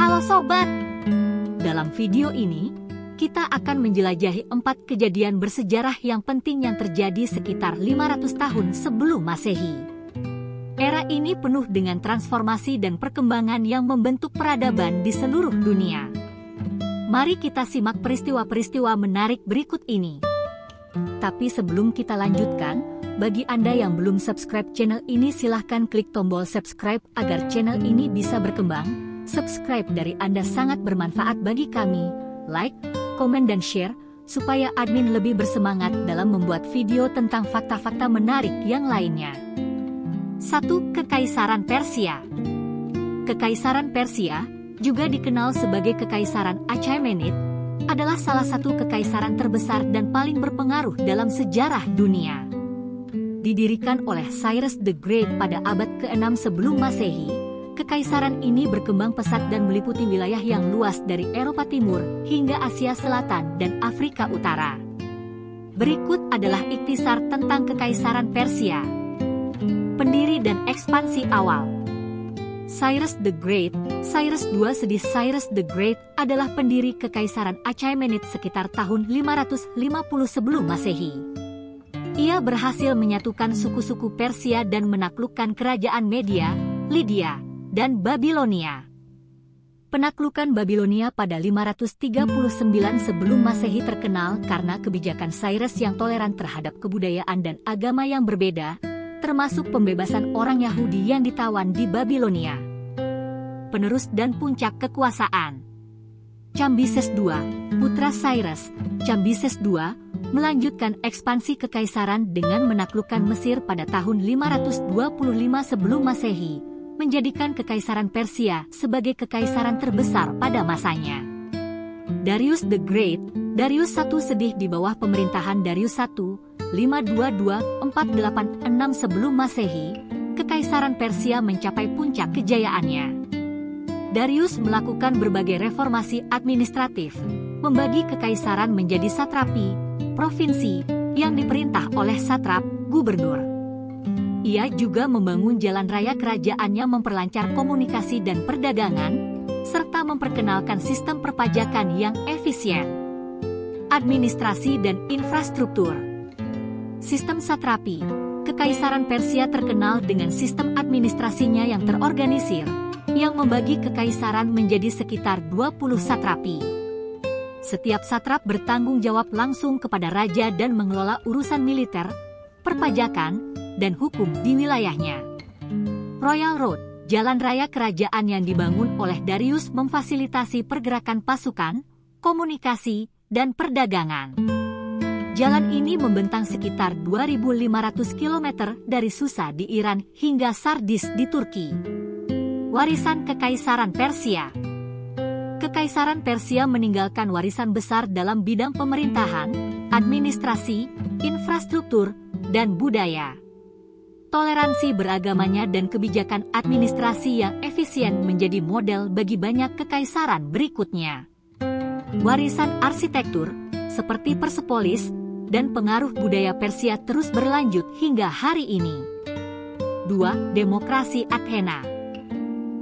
Halo sobat! Dalam video ini, kita akan menjelajahi 4 kejadian bersejarah yang penting yang terjadi sekitar 500 tahun sebelum Masehi. Era ini penuh dengan transformasi dan perkembangan yang membentuk peradaban di seluruh dunia. Mari kita simak peristiwa-peristiwa menarik berikut ini. Tapi sebelum kita lanjutkan, bagi Anda yang belum subscribe channel ini silahkan klik tombol subscribe agar channel ini bisa berkembang. Subscribe dari Anda sangat bermanfaat bagi kami. Like, komen dan share, supaya admin lebih bersemangat dalam membuat video tentang fakta-fakta menarik yang lainnya. 1. Kekaisaran Persia. Kekaisaran Persia, juga dikenal sebagai Kekaisaran Achaemenid, adalah salah satu kekaisaran terbesar dan paling berpengaruh dalam sejarah dunia. Didirikan oleh Cyrus the Great pada abad ke-6 sebelum Masehi, kekaisaran ini berkembang pesat dan meliputi wilayah yang luas dari Eropa Timur hingga Asia Selatan dan Afrika Utara. Berikut adalah ikhtisar tentang Kekaisaran Persia. Pendiri dan ekspansi awal. Cyrus the Great, Cyrus II Sedih Cyrus the Great adalah pendiri Kekaisaran Achaemenid sekitar tahun 550 sebelum Masehi. Ia berhasil menyatukan suku-suku Persia dan menaklukkan kerajaan Media, Lydia, dan Babilonia. Penaklukan Babilonia pada 539 sebelum Masehi terkenal karena kebijakan Cyrus yang toleran terhadap kebudayaan dan agama yang berbeda, termasuk pembebasan orang Yahudi yang ditawan di Babilonia. Penerus dan puncak kekuasaan. Cambyses II, putra Cyrus, Cambyses II, melanjutkan ekspansi kekaisaran dengan menaklukkan Mesir pada tahun 525 sebelum Masehi, menjadikan Kekaisaran Persia sebagai kekaisaran terbesar pada masanya. Darius the Great, Darius I Sedih di bawah pemerintahan Darius I, 522-486 sebelum Masehi, Kekaisaran Persia mencapai puncak kejayaannya. Darius melakukan berbagai reformasi administratif, membagi kekaisaran menjadi satrapi, provinsi, yang diperintah oleh satrap, gubernur. Ia juga membangun jalan raya kerajaannya, memperlancar komunikasi dan perdagangan, serta memperkenalkan sistem perpajakan yang efisien. Administrasi dan infrastruktur. Sistem satrapi. Kekaisaran Persia terkenal dengan sistem administrasinya yang terorganisir, yang membagi kekaisaran menjadi sekitar 20 satrapi. Setiap satrap bertanggung jawab langsung kepada raja dan mengelola urusan militer, perpajakan, dan hukum di wilayahnya. Royal Road, jalan raya kerajaan yang dibangun oleh Darius memfasilitasi pergerakan pasukan, komunikasi, dan perdagangan. Jalan ini membentang sekitar 2.500 km dari Susa di Iran hingga Sardis di Turki. Warisan Kekaisaran Persia. Kekaisaran Persia meninggalkan warisan besar dalam bidang pemerintahan, administrasi, infrastruktur, dan budaya. Toleransi beragamanya dan kebijakan administrasi yang efisien menjadi model bagi banyak kekaisaran berikutnya. Warisan arsitektur, seperti Persepolis, dan pengaruh budaya Persia terus berlanjut hingga hari ini. 2. Demokrasi Athena.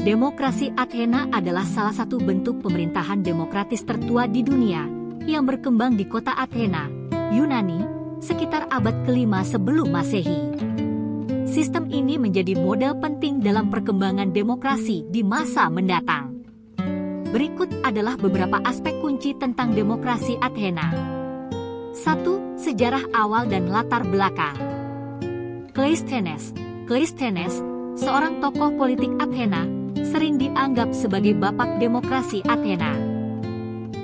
Demokrasi Athena adalah salah satu bentuk pemerintahan demokratis tertua di dunia, yang berkembang di kota Athena, Yunani, sekitar abad ke-5 sebelum Masehi. Sistem ini menjadi model penting dalam perkembangan demokrasi di masa mendatang. Berikut adalah beberapa aspek kunci tentang demokrasi Athena. 1. Sejarah awal dan latar belakang. Kleisthenes, seorang tokoh politik Athena, sering dianggap sebagai bapak demokrasi Athena.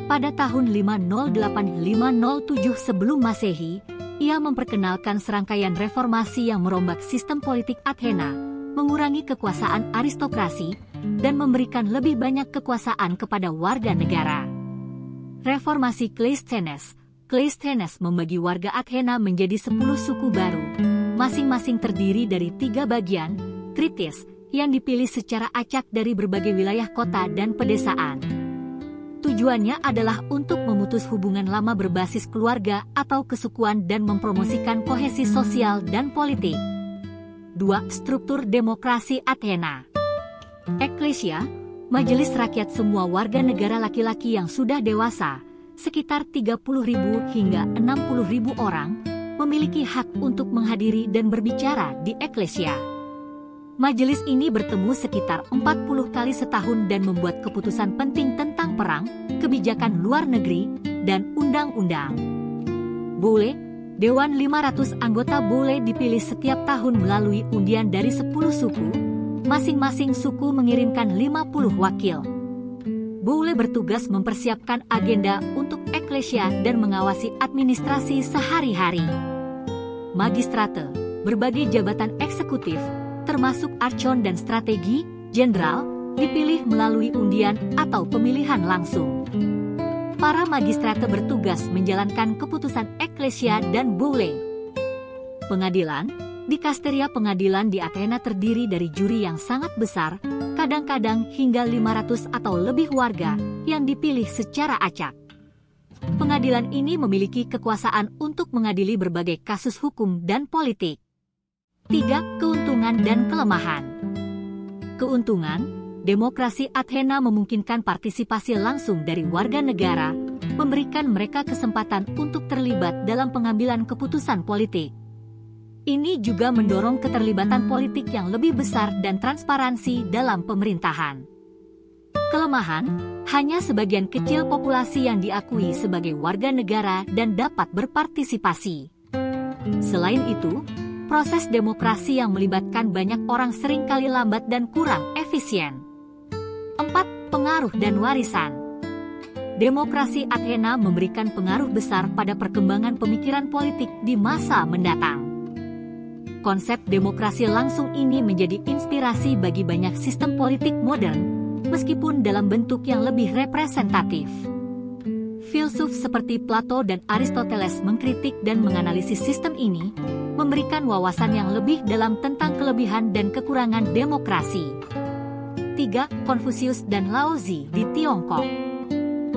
Pada tahun 508-507 sebelum Masehi, ia memperkenalkan serangkaian reformasi yang merombak sistem politik Athena, mengurangi kekuasaan aristokrasi, dan memberikan lebih banyak kekuasaan kepada warga negara. Reformasi Kleisthenes membagi warga Athena menjadi 10 suku baru, masing-masing terdiri dari 3 bagian, kritis, yang dipilih secara acak dari berbagai wilayah kota dan pedesaan. Tujuannya adalah untuk memutus hubungan lama berbasis keluarga atau kesukuan dan mempromosikan kohesi sosial dan politik. 2. Struktur demokrasi Athena. Ekklesia, Majelis Rakyat semua warga negara laki-laki yang sudah dewasa, sekitar 30.000 hingga 60.000 orang, memiliki hak untuk menghadiri dan berbicara di Eklesia. Majelis ini bertemu sekitar 40 kali setahun dan membuat keputusan penting tentang perang, kebijakan luar negeri, dan undang-undang. Boule, Dewan 500 anggota Boule dipilih setiap tahun melalui undian dari 10 suku, masing-masing suku mengirimkan 50 wakil. Boule bertugas mempersiapkan agenda untuk Eklesia dan mengawasi administrasi sehari-hari. Magistrate, berbagai jabatan eksekutif, termasuk archon dan strategi, jenderal, dipilih melalui undian atau pemilihan langsung. Para magistrate bertugas menjalankan keputusan Eklesia dan Boule. Pengadilan, dikasteria pengadilan di Athena terdiri dari juri yang sangat besar, kadang-kadang hingga 500 atau lebih warga, yang dipilih secara acak. Pengadilan ini memiliki kekuasaan untuk mengadili berbagai kasus hukum dan politik. 3. Keuntungan dan kelemahan. Keuntungan, demokrasi Athena memungkinkan partisipasi langsung dari warga negara, memberikan mereka kesempatan untuk terlibat dalam pengambilan keputusan politik. Ini juga mendorong keterlibatan politik yang lebih besar dan transparansi dalam pemerintahan. Kelemahan, hanya sebagian kecil populasi yang diakui sebagai warga negara dan dapat berpartisipasi. Selain itu, proses demokrasi yang melibatkan banyak orang seringkali lambat dan kurang efisien. 4. Pengaruh dan warisan. Demokrasi Athena memberikan pengaruh besar pada perkembangan pemikiran politik di masa mendatang. Konsep demokrasi langsung ini menjadi inspirasi bagi banyak sistem politik modern, meskipun dalam bentuk yang lebih representatif. Filsuf seperti Plato dan Aristoteles mengkritik dan menganalisis sistem ini, memberikan wawasan yang lebih dalam tentang kelebihan dan kekurangan demokrasi. 3. Konfusius dan Laozi di Tiongkok.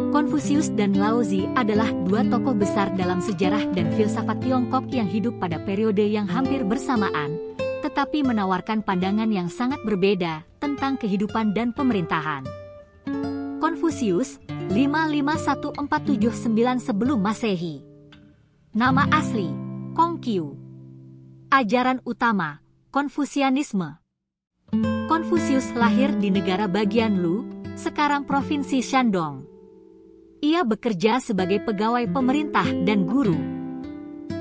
Konfusius dan Laozi adalah dua tokoh besar dalam sejarah dan filsafat Tiongkok yang hidup pada periode yang hampir bersamaan, tetapi menawarkan pandangan yang sangat berbeda tentang kehidupan dan pemerintahan. Konfusius, 551-479 sebelum Masehi. Nama asli, Kongqiu. Ajaran utama, Konfusianisme. Konfusius lahir di negara bagian Lu, sekarang Provinsi Shandong. Ia bekerja sebagai pegawai pemerintah dan guru.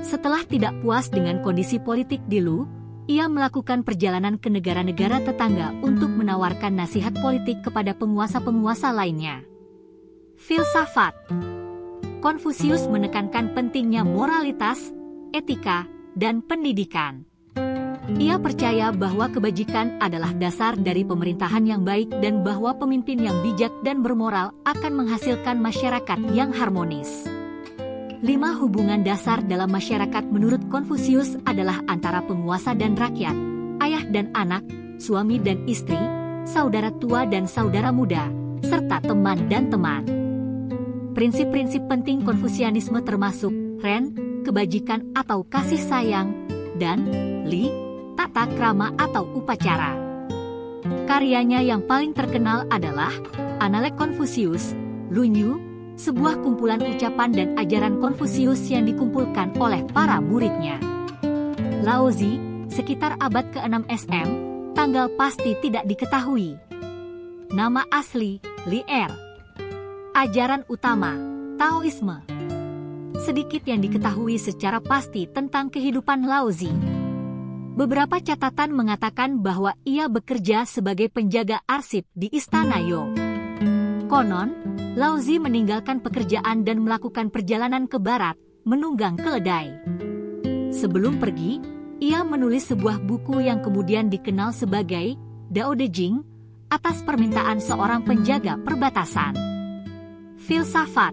Setelah tidak puas dengan kondisi politik di Lu, ia melakukan perjalanan ke negara-negara tetangga untuk menawarkan nasihat politik kepada penguasa-penguasa lainnya. Filsafat. Konfusius menekankan pentingnya moralitas, etika, dan pendidikan. Ia percaya bahwa kebajikan adalah dasar dari pemerintahan yang baik dan bahwa pemimpin yang bijak dan bermoral akan menghasilkan masyarakat yang harmonis. 5 hubungan dasar dalam masyarakat menurut Konfusius adalah antara penguasa dan rakyat, ayah dan anak, suami dan istri, saudara tua dan saudara muda, serta teman dan teman. Prinsip-prinsip penting Konfusianisme termasuk Ren, kebajikan atau kasih sayang, dan Li, tata krama atau upacara. Karyanya yang paling terkenal adalah Analek Konfusius, Lunyu, sebuah kumpulan ucapan dan ajaran Konfusius yang dikumpulkan oleh para muridnya. Laozi, sekitar abad ke-6 SM, tanggal pasti tidak diketahui. Nama asli, Li Er. Ajaran utama, Taoisme. Sedikit yang diketahui secara pasti tentang kehidupan Laozi. Beberapa catatan mengatakan bahwa ia bekerja sebagai penjaga arsip di Istana Yo. Konon, Laozi meninggalkan pekerjaan dan melakukan perjalanan ke barat, menunggang keledai. Sebelum pergi, ia menulis sebuah buku yang kemudian dikenal sebagai Dao De Jing, atas permintaan seorang penjaga perbatasan. Filsafat.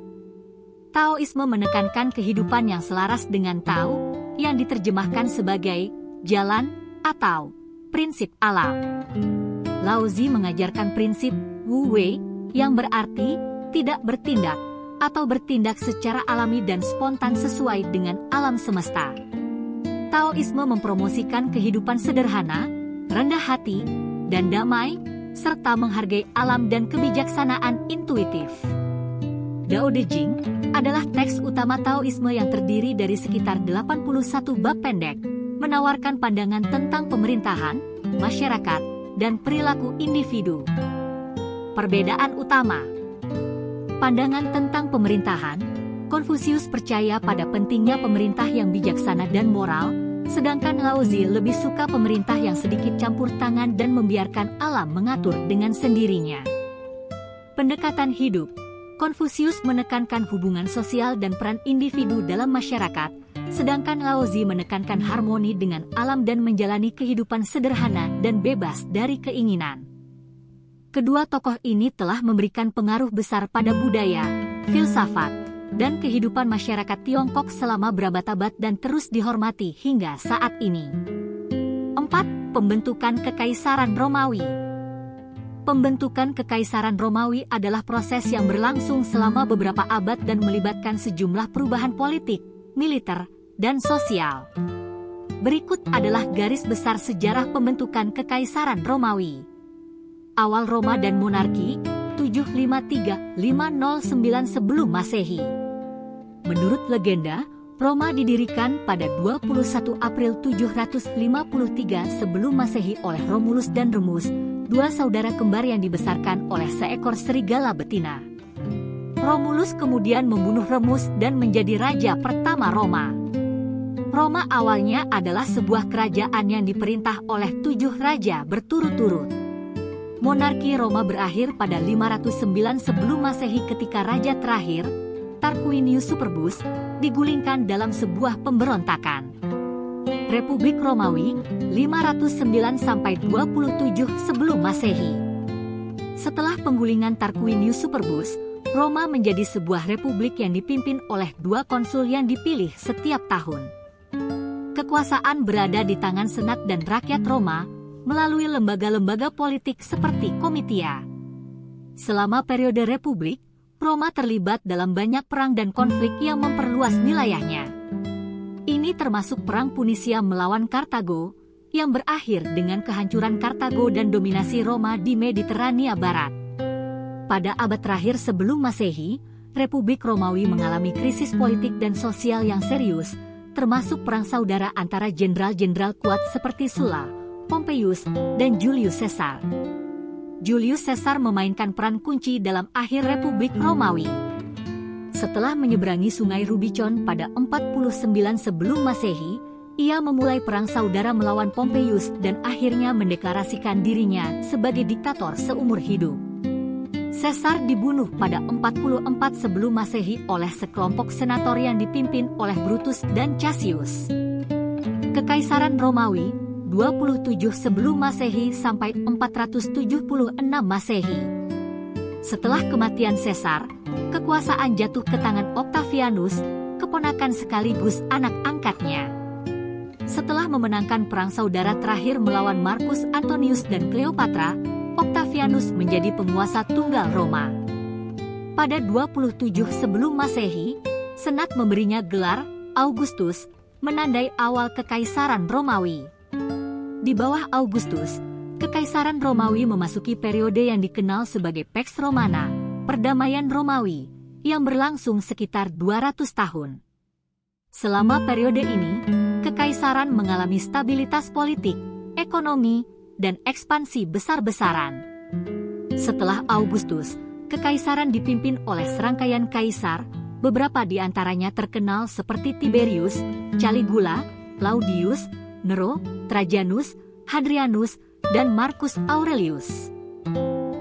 Taoisme menekankan kehidupan yang selaras dengan Tao, yang diterjemahkan sebagai jalan atau prinsip alam. Laozi mengajarkan prinsip Wu Wei, yang berarti tidak bertindak atau bertindak secara alami dan spontan sesuai dengan alam semesta. Taoisme mempromosikan kehidupan sederhana, rendah hati, dan damai, serta menghargai alam dan kebijaksanaan intuitif. Dao De Jing adalah teks utama Taoisme yang terdiri dari sekitar 81 bab pendek, menawarkan pandangan tentang pemerintahan, masyarakat, dan perilaku individu. Perbedaan utama. Pandangan tentang pemerintahan, Konfusius percaya pada pentingnya pemerintah yang bijaksana dan moral, sedangkan Laozi lebih suka pemerintah yang sedikit campur tangan dan membiarkan alam mengatur dengan sendirinya. Pendekatan hidup. Konfusius menekankan hubungan sosial dan peran individu dalam masyarakat, sedangkan Laozi menekankan harmoni dengan alam dan menjalani kehidupan sederhana dan bebas dari keinginan. Kedua tokoh ini telah memberikan pengaruh besar pada budaya, filsafat, dan kehidupan masyarakat Tiongkok selama berabad-abad dan terus dihormati hingga saat ini. 4. Pembentukan Kekaisaran Romawi. Pembentukan Kekaisaran Romawi adalah proses yang berlangsung selama beberapa abad dan melibatkan sejumlah perubahan politik, militer, dan sosial. Berikut adalah garis besar sejarah pembentukan Kekaisaran Romawi. Awal Roma dan monarki, 753-509 sebelum Masehi. Menurut legenda, Roma didirikan pada 21 April 753 sebelum Masehi oleh Romulus dan Remus, dua saudara kembar yang dibesarkan oleh seekor serigala betina. Romulus kemudian membunuh Remus dan menjadi raja pertama Roma. Roma awalnya adalah sebuah kerajaan yang diperintah oleh 7 raja berturut-turut. Monarki Roma berakhir pada 509 sebelum Masehi ketika raja terakhir, Tarquinius Superbus, digulingkan dalam sebuah pemberontakan. Republik Romawi, 509-27 sebelum Masehi. Setelah penggulingan Tarquinius Superbus, Roma menjadi sebuah republik yang dipimpin oleh 2 konsul yang dipilih setiap tahun. Kekuasaan berada di tangan senat dan rakyat Roma, melalui lembaga-lembaga politik seperti Comitia. Selama periode republik, Roma terlibat dalam banyak perang dan konflik yang memperluas wilayahnya. Ini termasuk Perang Punisia melawan Kartago, yang berakhir dengan kehancuran Kartago dan dominasi Roma di Mediterania Barat. Pada abad terakhir sebelum Masehi, Republik Romawi mengalami krisis politik dan sosial yang serius, termasuk perang saudara antara jenderal-jenderal kuat seperti Sulla, Pompeius, dan Julius Caesar. Julius Caesar memainkan peran kunci dalam akhir Republik Romawi. Setelah menyeberangi Sungai Rubicon pada 49 sebelum Masehi, ia memulai perang saudara melawan Pompeius dan akhirnya mendeklarasikan dirinya sebagai diktator seumur hidup. Caesar dibunuh pada 44 sebelum Masehi oleh sekelompok senator yang dipimpin oleh Brutus dan Cassius. Kekaisaran Romawi, 27 sebelum Masehi sampai 476 Masehi. Setelah kematian Caesar, kekuasaan jatuh ke tangan Octavianus, keponakan sekaligus anak angkatnya. Setelah memenangkan perang saudara terakhir melawan Marcus Antonius dan Cleopatra, Octavianus menjadi penguasa tunggal Roma. Pada 27 sebelum Masehi, Senat memberinya gelar Augustus, menandai awal Kekaisaran Romawi. Di bawah Augustus, Kekaisaran Romawi memasuki periode yang dikenal sebagai Pax Romana, perdamaian Romawi, yang berlangsung sekitar 200 tahun. Selama periode ini, Kekaisaran mengalami stabilitas politik, ekonomi, dan ekspansi besar-besaran. Setelah Augustus, Kekaisaran dipimpin oleh serangkaian kaisar, beberapa di antaranya terkenal seperti Tiberius, Caligula, Claudius, Nero, Trajanus, Hadrianus, dan Marcus Aurelius.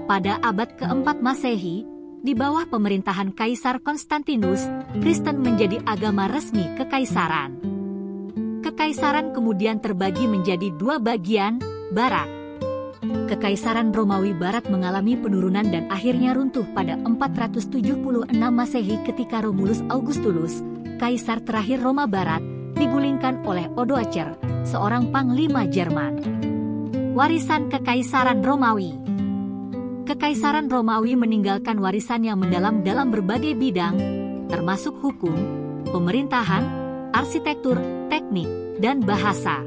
Pada abad keempat Masehi, di bawah pemerintahan Kaisar Konstantinus, Kristen menjadi agama resmi Kekaisaran. Kekaisaran kemudian terbagi menjadi 2 bagian, Barat. Kekaisaran Romawi Barat mengalami penurunan dan akhirnya runtuh pada 476 Masehi ketika Romulus Augustulus, kaisar terakhir Roma Barat, digulingkan oleh Odoacer, seorang panglima Jerman. Warisan Kekaisaran Romawi. Kekaisaran Romawi meninggalkan warisan yang mendalam dalam berbagai bidang, termasuk hukum, pemerintahan, arsitektur, teknik, dan bahasa.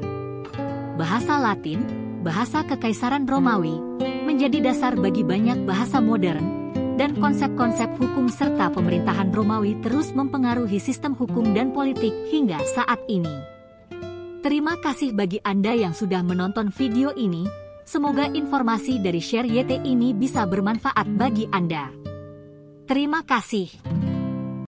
Bahasa Latin, bahasa Kekaisaran Romawi, menjadi dasar bagi banyak bahasa modern, dan konsep-konsep hukum serta pemerintahan Romawi terus mempengaruhi sistem hukum dan politik hingga saat ini. Terima kasih bagi Anda yang sudah menonton video ini. Semoga informasi dari Share YT ini bisa bermanfaat bagi Anda. Terima kasih.